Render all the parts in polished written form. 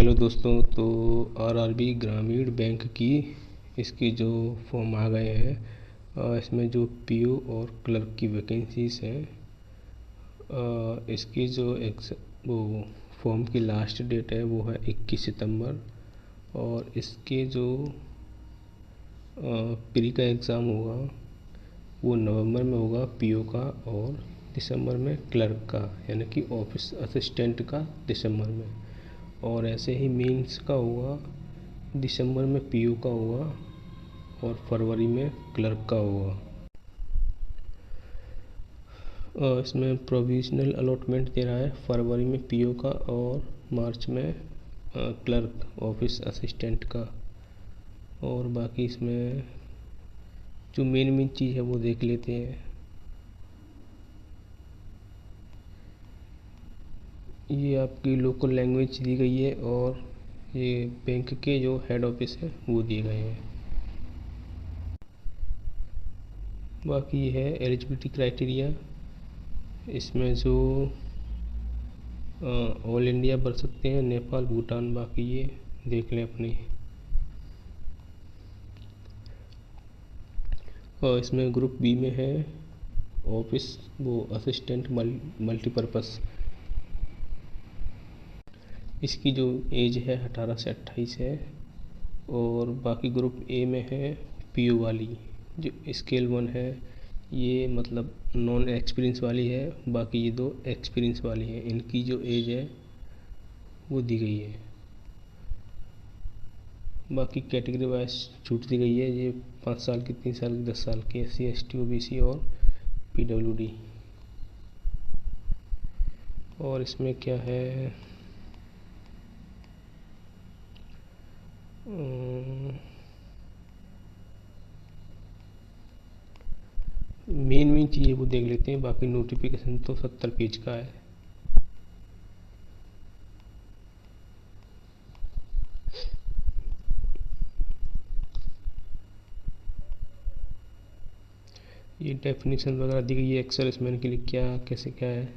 Hello दोस्तों। तो RRB ग्रामीण बैंक की इसकी जो फॉर्म आ गए हैं, इसमें जो पीओ और क्लर्क की वैकेंसीज हैं, इसकी जो वो फॉर्म की लास्ट डेट है वो है 21 सितंबर। और इसके जो प्री का एग्ज़ाम होगा वो नवंबर में होगा पीओ का, और दिसंबर में क्लर्क का, यानी कि ऑफिस असिस्टेंट का दिसंबर में। और ऐसे ही मेंस का होगा, दिसंबर में पीओ का होगा और फरवरी में क्लर्क का होगा। इसमें प्रोविजनल अलॉटमेंट दे रहा है फरवरी में पीओ का और मार्च में क्लर्क ऑफिस असिस्टेंट का। और बाकी इसमें जो मेन चीज़ है वो देख लेते हैं। ये आपकी लोकल लैंग्वेज दी गई है और ये बैंक के जो हेड ऑफिस है वो दिए गए हैं। बाकी ये है एलिजिबिलिटी क्राइटेरिया। इसमें जो ऑल इंडिया भर सकते हैं, नेपाल, भूटान, बाकी ये देख लें अपनी। और इसमें ग्रुप बी में है ऑफिस वो असिस्टेंट मल्टीपर्पस। इसकी जो एज है 18 से 28 है। और बाकी ग्रुप ए में है पीओ वाली, जो स्केल 1 है, ये मतलब नॉन एक्सपीरियंस वाली है। बाकी ये दो एक्सपीरियंस वाली है, इनकी जो एज है वो दी गई है। बाकी कैटेगरी वाइज छूट दी गई है, ये 5 साल की, 3 साल की, 10 साल की, SC ST OBC और PWD। और इसमें क्या है, मेन चीज़ें वो देख लेते हैं। बाकी नोटिफिकेशन तो 70 पेज का है। ये डेफिनेशन वगैरह दी गई है एक्सेल मैन के लिए, क्या कैसे क्या है।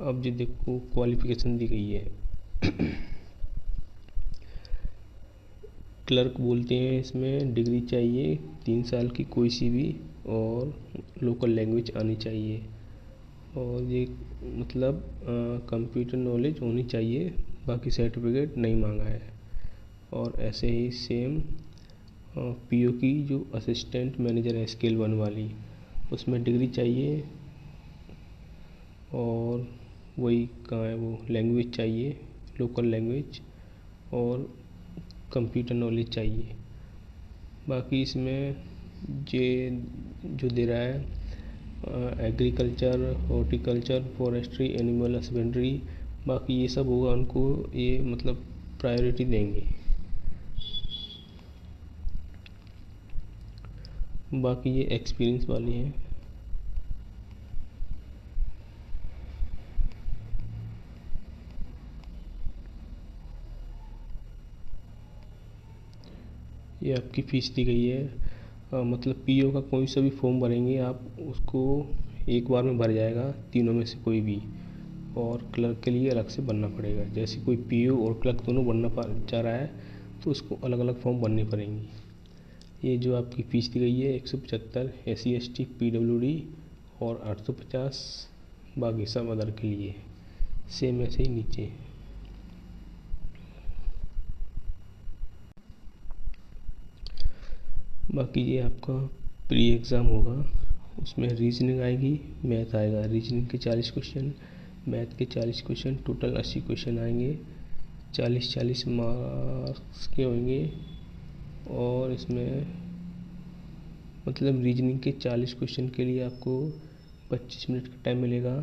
अब जो देखो क्वालिफिकेशन दी गई है, क्लर्क बोलते हैं इसमें डिग्री चाहिए 3 साल की कोई सी भी, और लोकल लैंग्वेज आनी चाहिए। और ये मतलब कंप्यूटर नॉलेज होनी चाहिए, बाकी सर्टिफिकेट नहीं मांगा है। और ऐसे ही सेम पीओ की जो असिस्टेंट मैनेजर है स्केल 1 वाली, उसमें डिग्री चाहिए। और वही कहाँ है वो लैंग्वेज चाहिए, लोकल लैंग्वेज, और कंप्यूटर नॉलेज चाहिए। बाकी इसमें ये जो दे रहा है agriculture, horticulture, forestry, animal husbandry, बाकी ये सब होगा, उनको ये मतलब प्रायोरिटी देंगे। बाकी ये एक्सपीरियंस वाली है। ये आपकी फ़ीस दी गई है। मतलब पीओ का कोई सा भी फॉर्म भरेंगे आप, उसको एक बार में भर जाएगा, तीनों में से कोई भी। और क्लर्क के लिए अलग से भरना पड़ेगा। जैसे कोई पीओ और क्लर्क दोनों बनना चाह रहा है तो उसको अलग अलग फॉर्म भरनी पड़ेंगी। ये जो आपकी फ़ीस दी गई है 175 SC ST PWD और 850 बाकी सब अदर के लिए, सेम ऐसे ही नीचे। बाकी ये आपका प्री एग्ज़ाम होगा, उसमें रीजनिंग आएगी, मैथ आएगा। रीजनिंग के 40 क्वेश्चन, मैथ के 40 क्वेश्चन, टोटल 80 क्वेश्चन आएंगे। 40-40 मार्क्स के होंगे। और इसमें मतलब रीजनिंग के 40 क्वेश्चन के लिए आपको 25 मिनट का टाइम मिलेगा।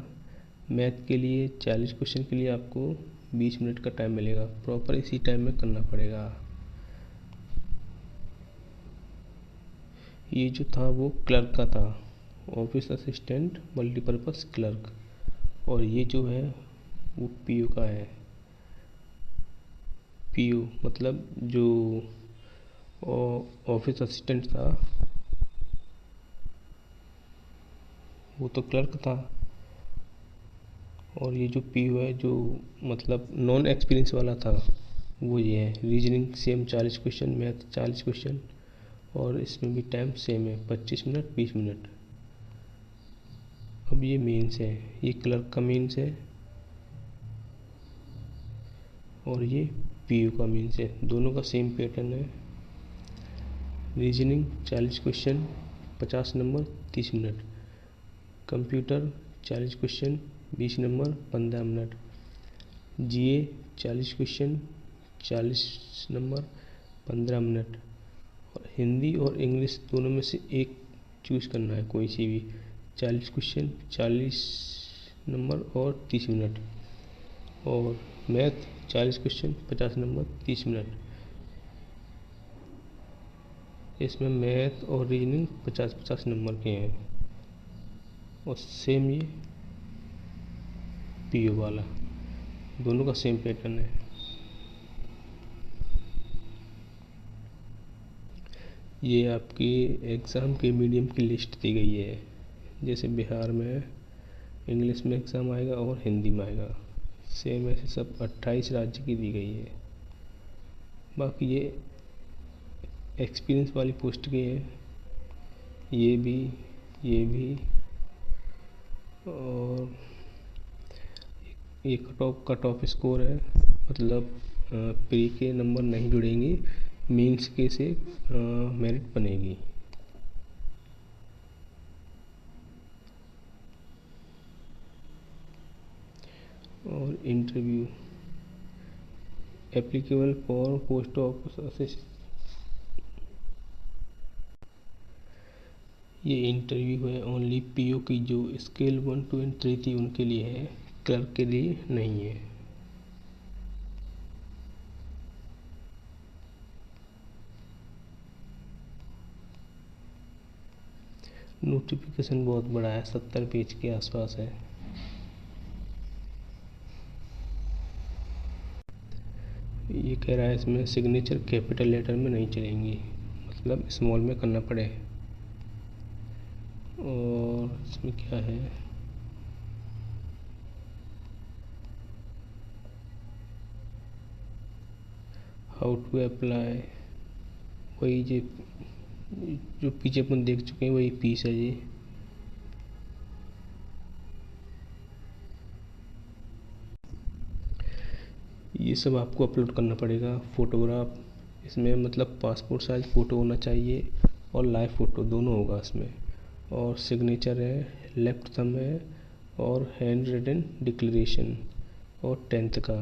मैथ के लिए 40 क्वेश्चन के लिए आपको 20 मिनट का टाइम मिलेगा। प्रॉपर इसी टाइम में करना पड़ेगा। ये जो था वो क्लर्क का था, ऑफिस असिस्टेंट मल्टीपर्पस क्लर्क। और ये जो है वो पीओ का है। पीओ मतलब जो ऑफिस असिस्टेंट था वो तो क्लर्क था। और ये जो पी है जो मतलब नॉन एक्सपीरियंस वाला था वो ये है। Reasoning same 40 question, math 40 question, और इसमें भी टाइम सेम है 25 मिनट 20 मिनट। अब ये मेंस है, ये क्लर्क का मेंस है और ये पीयू का मेंस है, दोनों का सेम पैटर्न है। Reasoning 40 question 50 number 30 minute, computer 40 question 20 number 15 minute, GA 40 question 40 number 15 minute, और हिंदी और इंग्लिश दोनों में से एक चूज़ करना है, कोई सी भी। 40 क्वेश्चन 40 नंबर और 30 मिनट, और मैथ 40 क्वेश्चन 50 नंबर 30 मिनट। इसमें मैथ और रीजनिंग 50-50 नंबर के हैं, और सेम ये पीओ वाला, दोनों का सेम पैटर्न है। ये आपकी एग्ज़ाम के मीडियम की लिस्ट दी गई है। जैसे बिहार में इंग्लिश में एग्ज़ाम आएगा और हिंदी में आएगा, सेम ऐसे सब 28 राज्य की दी गई है। बाकी ये एक्सपीरियंस वाली पोस्ट की है, ये भी, और ये कट ऑफ स्कोर है, मतलब प्री के नंबर नहीं जुड़ेंगे, मेंस के से मेरिट बनेगी। और interview applicable for post office assistant, ये इंटरव्यू है ओनली पीओ की, जो स्केल 1, 2 एंड 3 थी उनके लिए है, क्लर्क के लिए नहीं है। नोटिफिकेशन बहुत बड़ा है, 70 पेज के आसपास है। ये कह रहा है इसमें सिग्नेचर कैपिटल लेटर में नहीं चलेंगी, मतलब स्मॉल में करना पड़े। और इसमें क्या है, हाउ टू अप्लाई, वही जो पीछे अपन देख चुके हैं वही पीस है ये। ये सब आपको अपलोड करना पड़ेगा। फ़ोटोग्राफ इसमें मतलब पासपोर्ट साइज फ़ोटो होना चाहिए और लाइव फ़ोटो दोनों होगा इसमें, और सिग्नेचर है, लेफ्ट थंब है, और हैंड रिटन डिक्लेरेशन, और 10th का।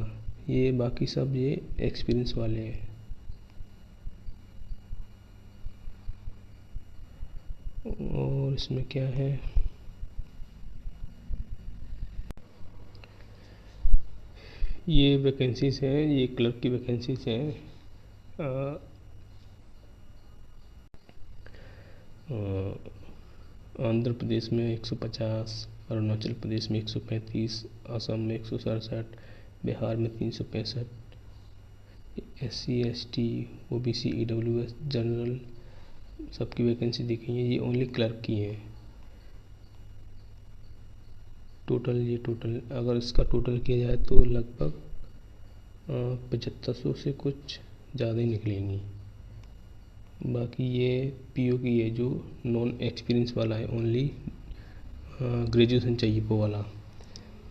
ये बाकी सब ये एक्सपीरियंस वाले हैं। और इसमें क्या है, ये वैकेंसीज हैं, ये क्लर्क की वैकेंसीज हैं। आंध्र प्रदेश में 150, अरुणाचल प्रदेश में 135, असम में 167, बिहार में 365, SC ST OBC EWS general सबकी वैकेंसी दिखी है। ये ओनली क्लर्क की है। टोटल अगर इसका टोटल किया जाए तो लगभग 7500 से कुछ ज़्यादा ही निकलेंगी। बाकी ये पीओ की है जो नॉन एक्सपीरियंस वाला है, ओनली ग्रेजुएशन चाहिए वो वाला,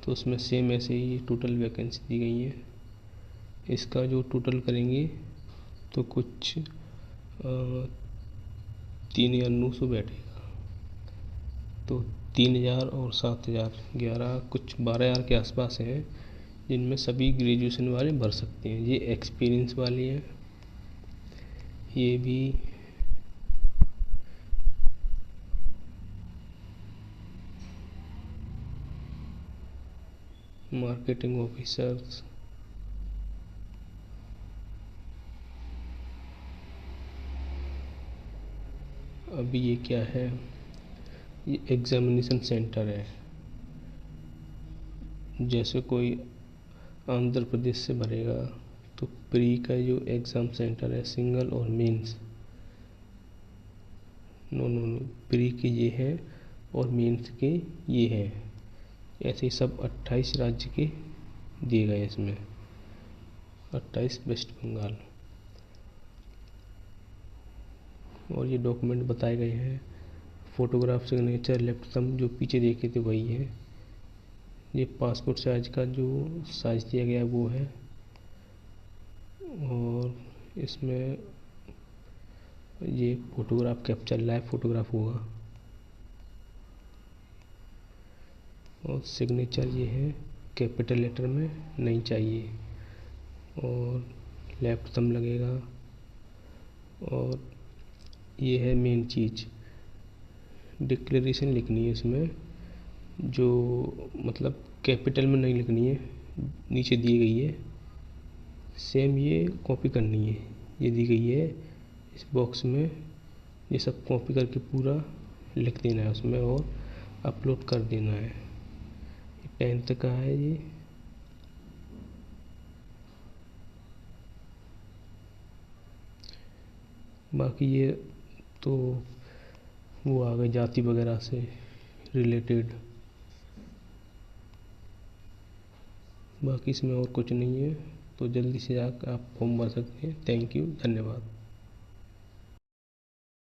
तो उसमें सेम ऐसे ही टोटल वैकेंसी दी गई है। इसका जो टोटल करेंगे तो कुछ 3900 बैठेगा, तो 3000 और 7000 11 कुछ 12000 के आसपास हैं, जिनमें सभी ग्रेजुएशन वाले भर सकते हैं। ये एक्सपीरियंस वाली है, ये भी मार्केटिंग ऑफिसर्स, अभी ये क्या है, ये एग्जामिनेशन सेंटर है। जैसे कोई आंध्र प्रदेश से भरेगा तो प्री का जो एग्ज़ाम सेंटर है, सिंगल और मेंस, नो प्री के ये है और मेंस के ये है, ऐसे ही सब 28 राज्य के दिए गए हैं इसमें, 28 वेस्ट बंगाल। और ये डॉक्यूमेंट बताए गए हैं, फ़ोटोग्राफ, सिग्नेचर, लेफ्ट थंब जो पीछे देखे थे वही है। ये पासपोर्ट साइज का जो साइज दिया गया है वो है। और इसमें ये फ़ोटोग्राफ कैप्चर लाइव फ़ोटोग्राफ होगा। और सिग्नेचर ये है, कैपिटल लेटर में नहीं चाहिए। और लेफ्ट थंब लगेगा। और ये है मेन चीज़, डिक्लेरेशन लिखनी है इसमें, जो मतलब कैपिटल में नहीं लिखनी है, नीचे दी गई है सेम, ये कॉपी करनी है, ये दी गई है इस बॉक्स में। ये सब कॉपी करके पूरा लिख देना है उसमें और अपलोड कर देना है। 10th का है ये। बाकी ये तो वो आ गए जाति वगैरह से रिलेटेड, बाकी इसमें और कुछ नहीं है। तो जल्दी से जाकर आप फॉर्म भर सकते हैं। थैंक यू, धन्यवाद।